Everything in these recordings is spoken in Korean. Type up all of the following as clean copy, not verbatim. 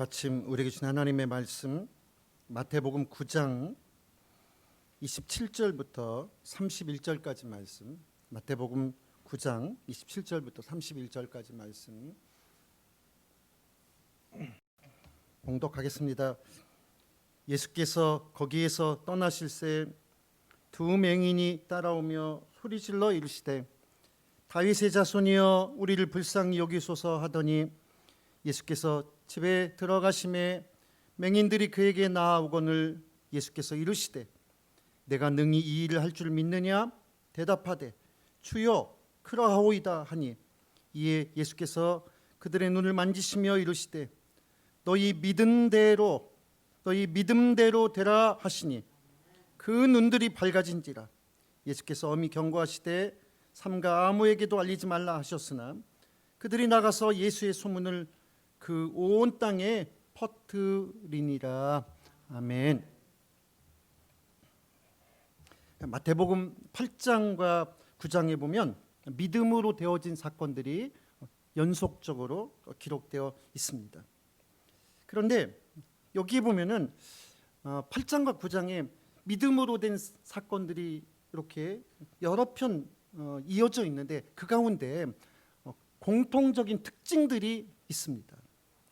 아침 우리에게 주신 하나님의 말씀 마태복음 9장 27절부터 31절까지 말씀, 마태복음 9장 27절부터 31절까지 말씀 봉독하겠습니다. 예수께서 거기에서 떠나실새 두 맹인이 따라오며 소리질러 이르시되 다윗의 자손이여 우리를 불쌍히 여기소서 하더니 예수께서 집에 들어가심에 맹인들이 그에게 나아오거늘 예수께서 이르시되 내가 능히 이 일을 할 줄 믿느냐? 대답하되 주여 그러하오이다 하니 이에 예수께서 그들의 눈을 만지시며 이르시되 너희 믿음대로 되라 하시니 그 눈들이 밝아진지라. 예수께서 엄히 경고하시되 삼가 아무에게도 알리지 말라 하셨으나 그들이 나가서 예수의 소문을 그 온 땅에 퍼뜨리니라. 아멘. 마태복음 8장과 9장에 보면 믿음으로 되어진 사건들이 연속적으로 기록되어 있습니다. 그런데 여기 보면은 8장과 9장에 믿음으로 된 사건들이 이렇게 여러 편 이어져 있는데 그 가운데 공통적인 특징들이 있습니다.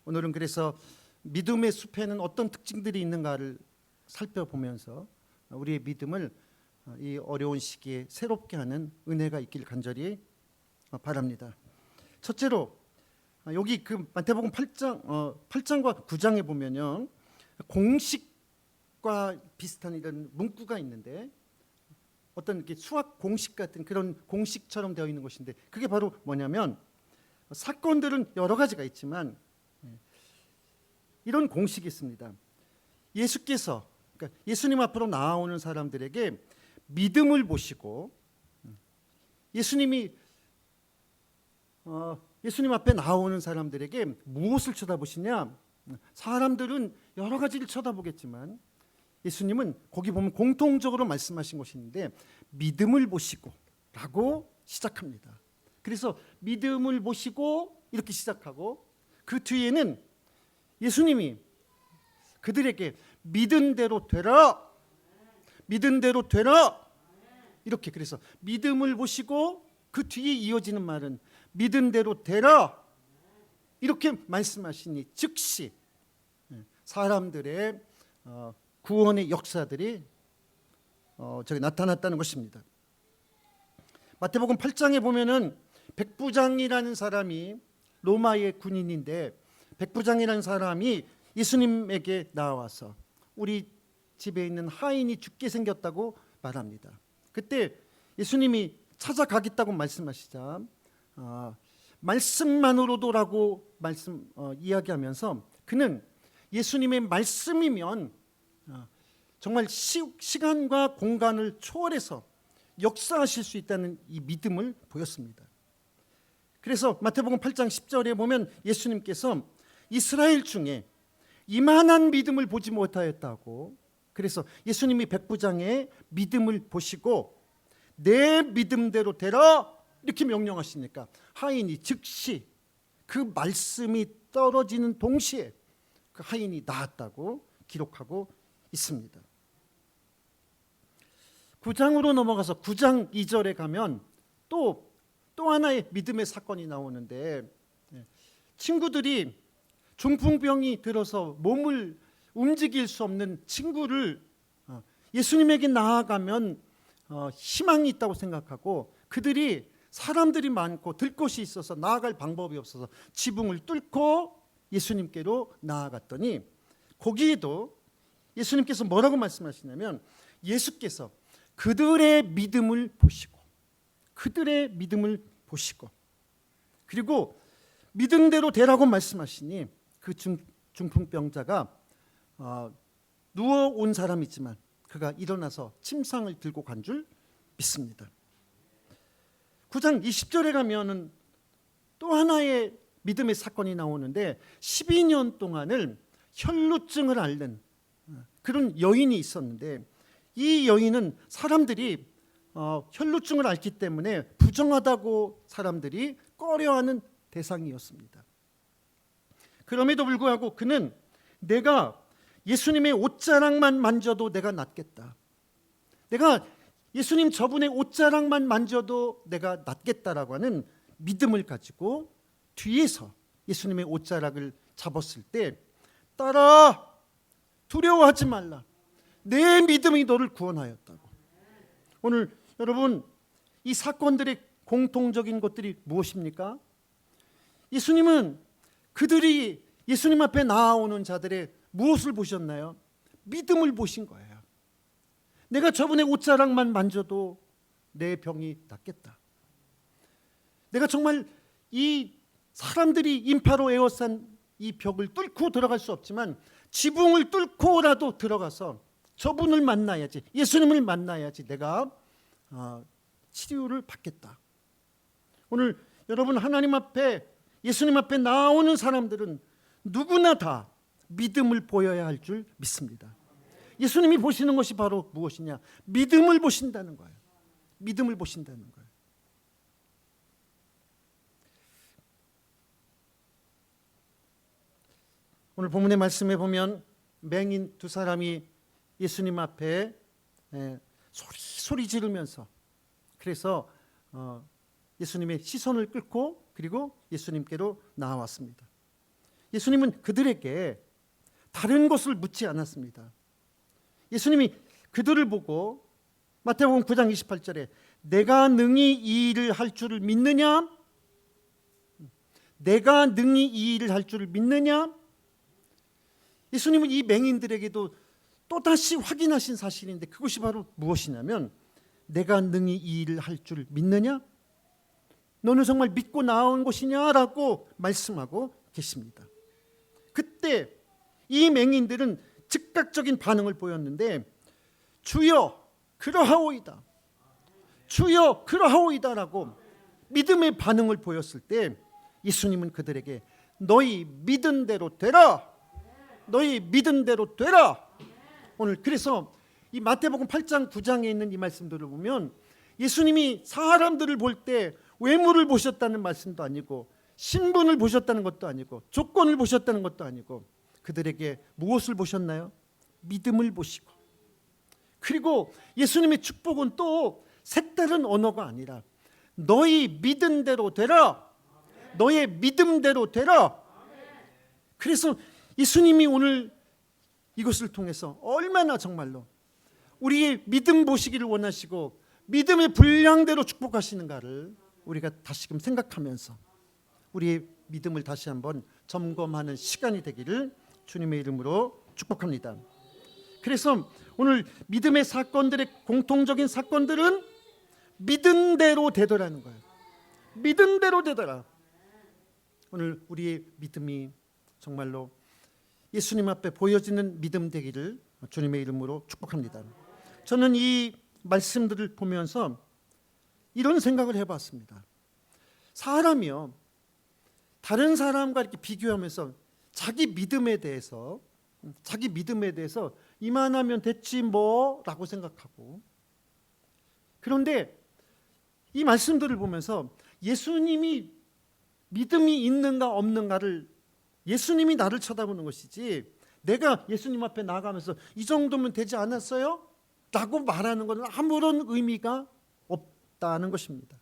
오늘은 그래서 믿음의 숲에는 어떤 특징들이 있는가를 살펴보면서 우리의 믿음을 이 어려운 시기에 새롭게 하는 은혜가 있길 간절히 바랍니다. 첫째로 여기 그 마태복음 8장과 9장에 보면요, 공식과 비슷한 이런 문구가 있는데 어떤 수학 공식 같은 그런 공식처럼 되어 있는 것인데 그게 바로 뭐냐면 사건들은 여러 가지가 있지만 이런 공식이 있습니다. 예수께서 그러니까 예수님 앞으로 나아오는 사람들에게 믿음을 보시고 예수님 앞에 나오는 사람들에게 무엇을 쳐다보시냐? 사람들은 여러 가지를 쳐다보겠지만 예수님은 거기 보면 공통적으로 말씀하신 것이 있는데 믿음을 보시고 라고 시작합니다. 그래서 믿음을 보시고 이렇게 시작하고 그 뒤에는 예수님이 그들에게 믿은 대로 되라 이렇게, 그래서 믿음을 보시고 그 뒤에 이어지는 말은 믿은 대로 되라 이렇게 말씀하시니 즉시 사람들의 구원의 역사들이 저기 나타났다는 것입니다. 마태복음 8장에 보면은 백부장이라는 사람이 로마의 군인인데 백부장이라는 사람이 예수님에게 나와서 우리 집에 있는 하인이 죽게 생겼다고 말합니다. 그때 예수님이 찾아가겠다고 말씀하시자 말씀만으로도라고 이야기하면서 그는 예수님의 말씀이면 정말 시간과 공간을 초월해서 역사하실 수 있다는 이 믿음을 보였습니다. 그래서 마태복음 8장 10절에 보면 예수님께서 이스라엘 중에 이만한 믿음을 보지 못하였다고, 그래서 예수님이 백부장의 믿음을 보시고 내 믿음대로 되라 이렇게 명령하시니까 하인이 즉시 그 말씀이 떨어지는 동시에 그 하인이 나았다고 기록하고 있습니다. 9장으로 넘어가서 9장 2절에 가면 또 하나의 믿음의 사건이 나오는데 친구들이 중풍병이 들어서 몸을 움직일 수 없는 친구를 예수님에게 나아가면 희망이 있다고 생각하고 그들이 사람들이 많고 들 곳이 있어서 나아갈 방법이 없어서 지붕을 뚫고 예수님께로 나아갔더니 거기에도 예수님께서 뭐라고 말씀하시냐면 예수께서 그들의 믿음을 보시고 그리고 믿은 대로 되라고 말씀하시니 그 중풍병자가 누워온 사람이지만 그가 일어나서 침상을 들고 간 줄 믿습니다. 9장 20절에 가면은 또 하나의 믿음의 사건이 나오는데 12년 동안을 혈루증을 앓는 그런 여인이 있었는데 이 여인은 사람들이 혈루증을 앓기 때문에 부정하다고 사람들이 꺼려하는 대상이었습니다. 그럼에도 불구하고 그는 내가 예수님의 옷자락만 만져도 내가 낫겠다. 내가 예수님 저분의 옷자락만 만져도 내가 낫겠다라고 하는 믿음을 가지고 뒤에서 예수님의 옷자락을 잡았을 때 따라 두려워하지 말라. 내 믿음이 너를 구원하였다고. 오늘 여러분 이 사건들의 공통적인 것들이 무엇입니까? 예수님은 그들이 예수님 앞에 나아오는 자들의 무엇을 보셨나요? 믿음을 보신 거예요. 내가 저분의 옷자락만 만져도 내 병이 낫겠다. 내가 정말 이 사람들이 인파로 에워싼 이 벽을 뚫고 들어갈 수 없지만 지붕을 뚫고라도 들어가서 저분을 만나야지, 예수님을 만나야지 내가 치료를 받겠다. 오늘 여러분 하나님 앞에 예수님 앞에 나오는 사람들은 누구나 다 믿음을 보여야 할 줄 믿습니다. 예수님이 보시는 것이 바로 무엇이냐? 믿음을 보신다는 거예요. 믿음을 보신다는 거예요. 오늘 본문의 말씀에 보면 맹인 두 사람이 예수님 앞에 소리 지르면서 그래서 예수님의 시선을 끌고 그리고 예수님께로 나왔습니다. 예수님은 그들에게 다른 것을 묻지 않았습니다. 예수님이 그들을 보고 마태복음 9장 28절에 내가 능히 이 일을 할 줄을 믿느냐? 내가 능히 이 일을 할 줄을 믿느냐? 예수님은 이 맹인들에게도 또다시 확인하신 사실인데 그것이 바로 무엇이냐면 내가 능히 이 일을 할 줄 믿느냐? 너는 정말 믿고 나온 것이냐라고 말씀하고 계십니다. 그때 이 맹인들은 즉각적인 반응을 보였는데 주여 그러하오이다, 주여 그러하오이다라고 믿음의 반응을 보였을 때 예수님은 그들에게 너희 믿은 대로 되라, 너희 믿은 대로 되라. 오늘 그래서 이 마태복음 8장 9장에 있는 이 말씀들을 보면 예수님이 사람들을 볼 때 외모를 보셨다는 말씀도 아니고 신분을 보셨다는 것도 아니고 조건을 보셨다는 것도 아니고 그들에게 무엇을 보셨나요? 믿음을 보시고 그리고 예수님의 축복은 또 색다른 언어가 아니라 너희 믿은 대로 되라, 너의 믿음대로 되라. 그래서 예수님이 오늘 이것을 통해서 얼마나 정말로 우리의 믿음 보시기를 원하시고 믿음의 분량대로 축복하시는가를 우리가 다시금 생각하면서 우리의 믿음을 다시 한번 점검하는 시간이 되기를 주님의 이름으로 축복합니다. 그래서 오늘 믿음의 사건들의 공통적인 사건들은 믿은 대로 되더라는 거예요. 믿은 대로 되더라. 오늘 우리의 믿음이 정말로 예수님 앞에 보여지는 믿음 되기를 주님의 이름으로 축복합니다. 저는 이 말씀들을 보면서 이런 생각을 해봤습니다. 사람이요, 다른 사람과 이렇게 비교하면서 자기 믿음에 대해서 이만하면 됐지 뭐라고 생각하고, 그런데 이 말씀들을 보면서 예수님이 믿음이 있는가 없는가를 예수님이 나를 쳐다보는 것이지 내가 예수님 앞에 나가면서 이 정도면 되지 않았어요? 라고 말하는 것은 아무런 의미가 없다는 것입니다.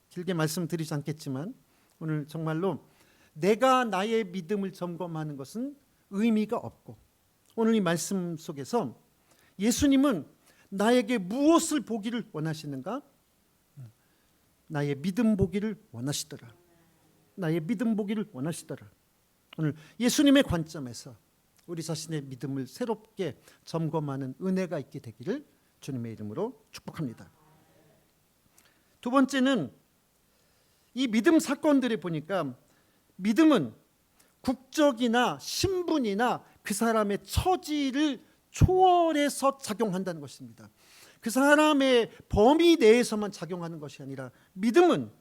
길게 말씀드리지 않겠지만 오늘 정말로 내가 나의 믿음을 점검하는 것은 의미가 없고 오늘 이 말씀 속에서 예수님은 나에게 무엇을 보기를 원하시는가? 나의 믿음 보기를 원하시더라. 나의 믿음 보기를 원하시더라. 오늘 예수님의 관점에서 우리 자신의 믿음을 새롭게 점검하는 은혜가 있게 되기를 주님의 이름으로 축복합니다. 두 번째는 이 믿음 사건들을 보니까 믿음은 국적이나 신분이나 그 사람의 처지를 초월해서 작용한다는 것입니다. 그 사람의 범위 내에서만 작용하는 것이 아니라 믿음은,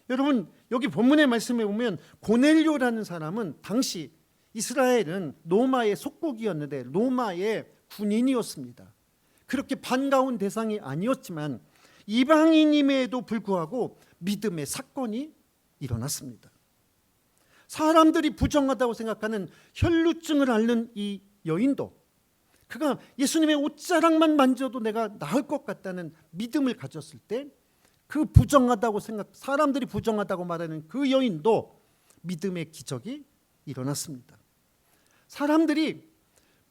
여러분 여기 본문의 말씀에 보면 고넬료라는 사람은 당시 이스라엘은 로마의 속국이었는데 로마의 군인이었습니다. 그렇게 반가운 대상이 아니었지만 이방인임에도 불구하고 믿음의 사건이 일어났습니다. 사람들이 부정하다고 생각하는 혈루증을 앓는 이 여인도 그가 예수님의 옷자락만 만져도 내가 나을 것 같다는 믿음을 가졌을 때 그 부정하다고 사람들이 부정하다고 말하는 그 여인도 믿음의 기적이 일어났습니다. 사람들이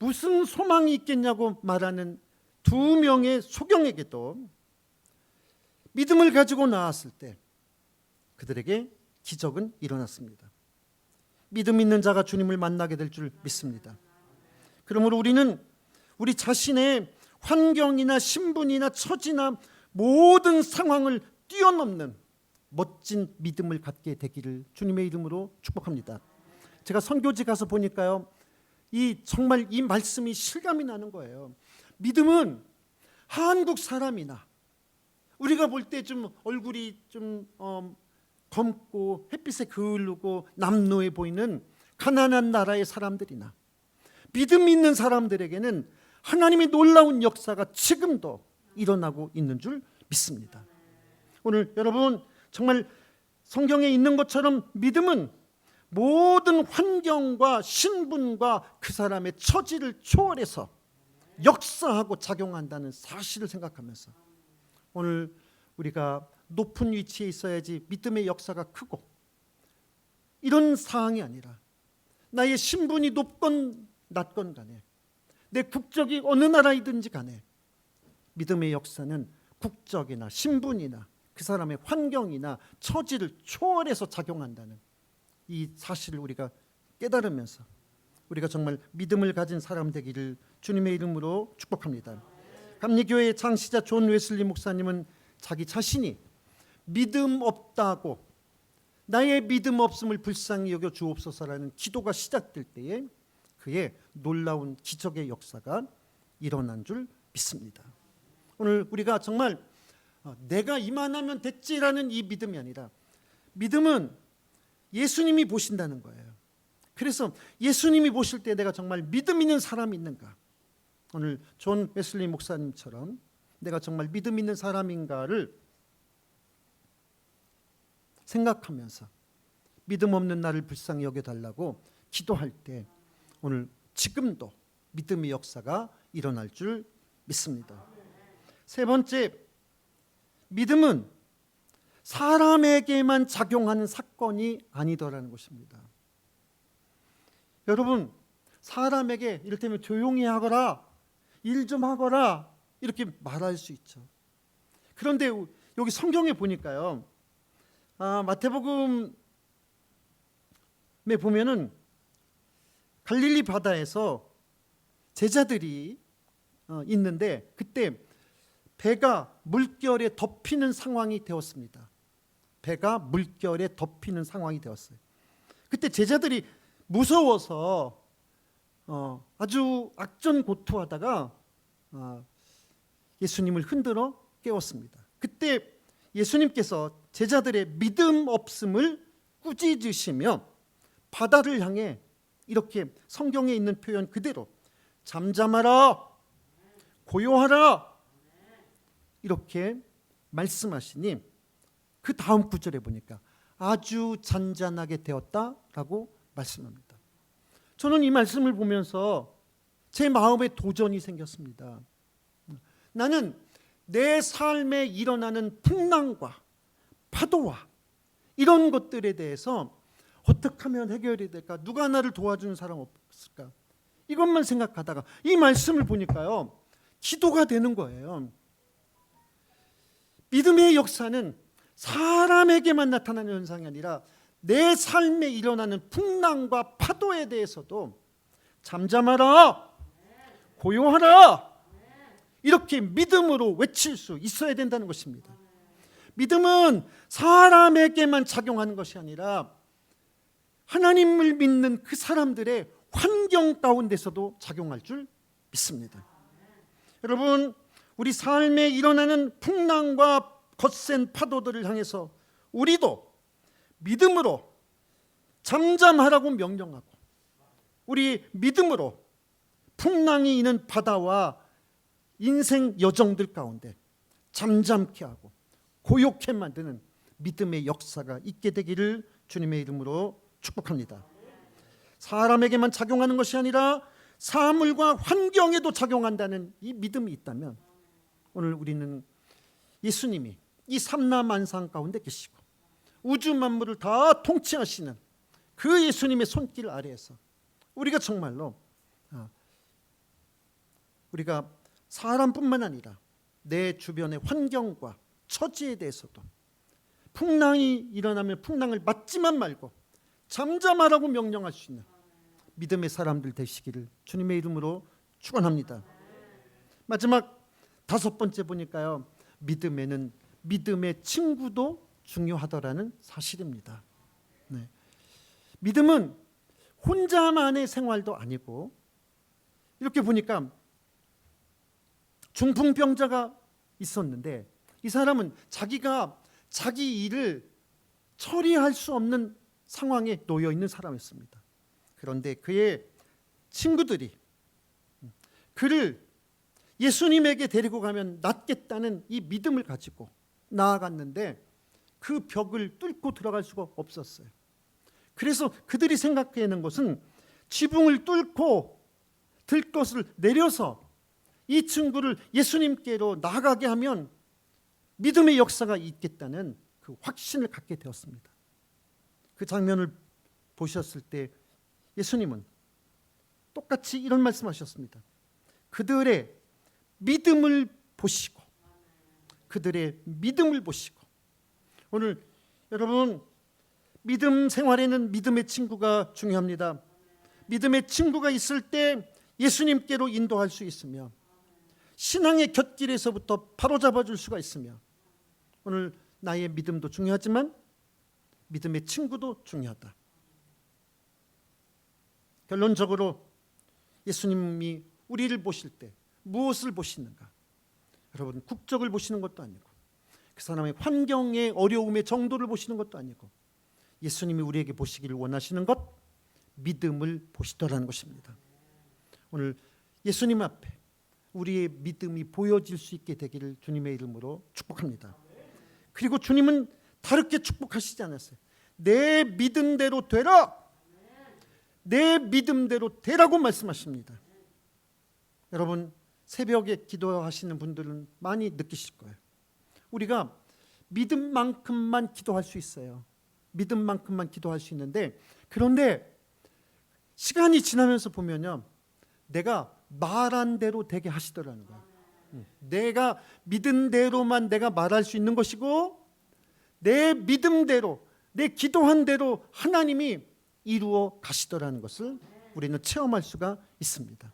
무슨 소망이 있겠냐고 말하는 두 명의 소경에게도 믿음을 가지고 나왔을 때 그들에게 기적은 일어났습니다. 믿음 있는 자가 주님을 만나게 될 줄 믿습니다. 그러므로 우리는 우리 자신의 환경이나 신분이나 처지나 모든 상황을 뛰어넘는 멋진 믿음을 갖게 되기를 주님의 이름으로 축복합니다. 제가 선교지 가서 보니까요, 정말 이 말씀이 실감이 나는 거예요. 믿음은 한국 사람이나 우리가 볼 때 좀 얼굴이 좀 검고 햇빛에 그을르고 남노해 보이는 가난한 나라의 사람들이나 믿음 있는 사람들에게는 하나님의 놀라운 역사가 지금도 일어나고 있는 줄 믿습니다. 오늘 여러분 정말 성경에 있는 것처럼 믿음은 모든 환경과 신분과 그 사람의 처지를 초월해서 역사하고 작용한다는 사실을 생각하면서 오늘 우리가 높은 위치에 있어야지 믿음의 역사가 크고, 이런 사항이 아니라 나의 신분이 높건 낮건 간에 내 국적이 어느 나라이든지 간에 믿음의 역사는 국적이나 신분이나 그 사람의 환경이나 처지를 초월해서 작용한다는 이 사실을 우리가 깨달으면서 우리가 정말 믿음을 가진 사람 되기를 주님의 이름으로 축복합니다. 감리교회의 창시자 존 웨슬리 목사님은 자기 자신이 믿음 없다고, 나의 믿음 없음을 불쌍히 여겨 주옵소서라는 기도가 시작될 때에 그의 놀라운 기적의 역사가 일어난 줄 믿습니다. 오늘 우리가 정말 내가 이만하면 됐지라는 이 믿음이 아니라, 믿음은 예수님이 보신다는 거예요. 그래서 예수님이 보실 때 내가 정말 믿음 있는 사람이 있는가, 오늘 존 웨슬리 목사님처럼 내가 정말 믿음 있는 사람인가를 생각하면서 믿음 없는 나를 불쌍히 여겨달라고 기도할 때 오늘 지금도 믿음의 역사가 일어날 줄 믿습니다. 세 번째, 믿음은 사람에게만 작용하는 사건이 아니더라는 것입니다. 여러분, 사람에게 이를테면 조용히 하거라, 일 좀 하거라 이렇게 말할 수 있죠. 그런데 여기 성경에 보니까요, 마태복음에 보면은 갈릴리 바다에서 제자들이 있는데 그때 배가 물결에 덮이는 상황이 되었습니다. 배가 물결에 덮이는 상황이 되었어요. 그때 제자들이 무서워서 아주 악전고투하다가 예수님을 흔들어 깨웠습니다. 그때 예수님께서 제자들의 믿음 없음을 꾸짖으시며 바다를 향해 이렇게 성경에 있는 표현 그대로 잠잠하라, 고요하라 이렇게 말씀하시니 그 다음 구절에 보니까 아주 잔잔하게 되었다라고 말씀합니다. 저는 이 말씀을 보면서 제 마음에 도전이 생겼습니다. 나는 내 삶에 일어나는 풍랑과 파도와 이런 것들에 대해서 어떻게 하면 해결이 될까? 누가 나를 도와주는 사람 없을까? 이것만 생각하다가 이 말씀을 보니까요, 기도가 되는 거예요. 믿음의 역사는 사람에게만 나타나는 현상이 아니라 내 삶에 일어나는 풍랑과 파도에 대해서도 잠잠하라, 고요하라 이렇게 믿음으로 외칠 수 있어야 된다는 것입니다. 믿음은 사람에게만 작용하는 것이 아니라 하나님을 믿는 그 사람들의 환경 가운데서도 작용할 줄 믿습니다. 여러분, 우리 삶에 일어나는 풍랑과 거센 파도들을 향해서 우리도 믿음으로 잠잠하라고 명령하고, 우리 믿음으로 풍랑이 있는 바다와 인생 여정들 가운데 잠잠케 하고 고요케 만드는 믿음의 역사가 있게 되기를 주님의 이름으로 축복합니다. 사람에게만 작용하는 것이 아니라 사물과 환경에도 작용한다는 이 믿음이 있다면 오늘 우리는 예수님이 이 삼라만상 가운데 계시고 우주 만물을 다 통치하시는 그 예수님의 손길 아래에서 우리가 정말로 우리가 사람뿐만 아니라 내 주변의 환경과 처지에 대해서도 풍랑이 일어나면 풍랑을 맞지만 말고 잠잠하라고 명령할 수 있는 믿음의 사람들 되시기를 주님의 이름으로 축원합니다. 마지막 5번째 보니까요, 믿음에는 믿음의 친구도 중요하더라는 사실입니다. 네. 믿음은 혼자만의 생활도 아니고, 이렇게 보니까 중풍병자가 있었는데 이 사람은 자기가 자기 일을 처리할 수 없는 상황에 놓여 있는 사람이었습니다. 그런데 그의 친구들이 그를 예수님에게 데리고 가면 낫겠다는 이 믿음을 가지고 나아갔는데 그 벽을 뚫고 들어갈 수가 없었어요. 그래서 그들이 생각해낸 것은 지붕을 뚫고 들것을 내려서 이 친구를 예수님께로 나아가게 하면 믿음의 역사가 있겠다는 그 확신을 갖게 되었습니다. 그 장면을 보셨을 때 예수님은 똑같이 이런 말씀하셨습니다. 그들의 믿음을 보시고, 그들의 믿음을 보시고. 오늘 여러분, 믿음 생활에는 믿음의 친구가 중요합니다. 믿음의 친구가 있을 때 예수님께로 인도할 수 있으며 신앙의 곁길에서부터 바로잡아 줄 수가 있으며, 오늘 나의 믿음도 중요하지만 믿음의 친구도 중요하다. 결론적으로 예수님이 우리를 보실 때 무엇을 보시는가? 여러분, 국적을 보시는 것도 아니고 그 사람의 환경의 어려움의 정도를 보시는 것도 아니고 예수님이 우리에게 보시기를 원하시는 것, 믿음을 보시더라는 것입니다. 오늘 예수님 앞에 우리의 믿음이 보여질 수 있게 되기를 주님의 이름으로 축복합니다. 그리고 주님은 다르게 축복하시지 않았어요. 내 믿음대로 되라, 내 믿음대로 되라고 말씀하십니다. 여러분, 새벽에 기도하시는 분들은 많이 느끼실 거예요. 우리가 믿음만큼만 기도할 수 있어요. 믿음만큼만 기도할 수 있는데, 그런데 시간이 지나면서 보면요, 내가 말한 대로 되게 하시더라는 거예요. 내가 믿은 대로만 내가 말할 수 있는 것이고, 내 믿음대로, 내 기도한 대로 하나님이 이루어 가시더라는 것을 우리는 체험할 수가 있습니다.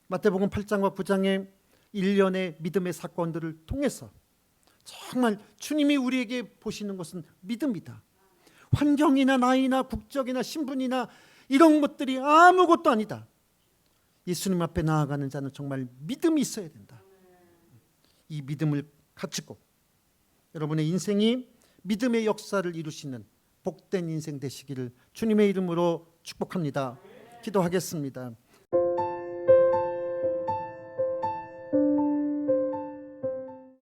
마태복음 8장과 9장의 일련의 믿음의 사건들을 통해서 정말 주님이 우리에게 보시는 것은 믿음이다. 환경이나 나이나 국적이나 신분이나 이런 것들이 아무것도 아니다. 예수님 앞에 나아가는 자는 정말 믿음이 있어야 된다. 이 믿음을 가지고 여러분의 인생이 믿음의 역사를 이루시는 복된 인생 되시기를 주님의 이름으로 축복합니다. 기도하겠습니다.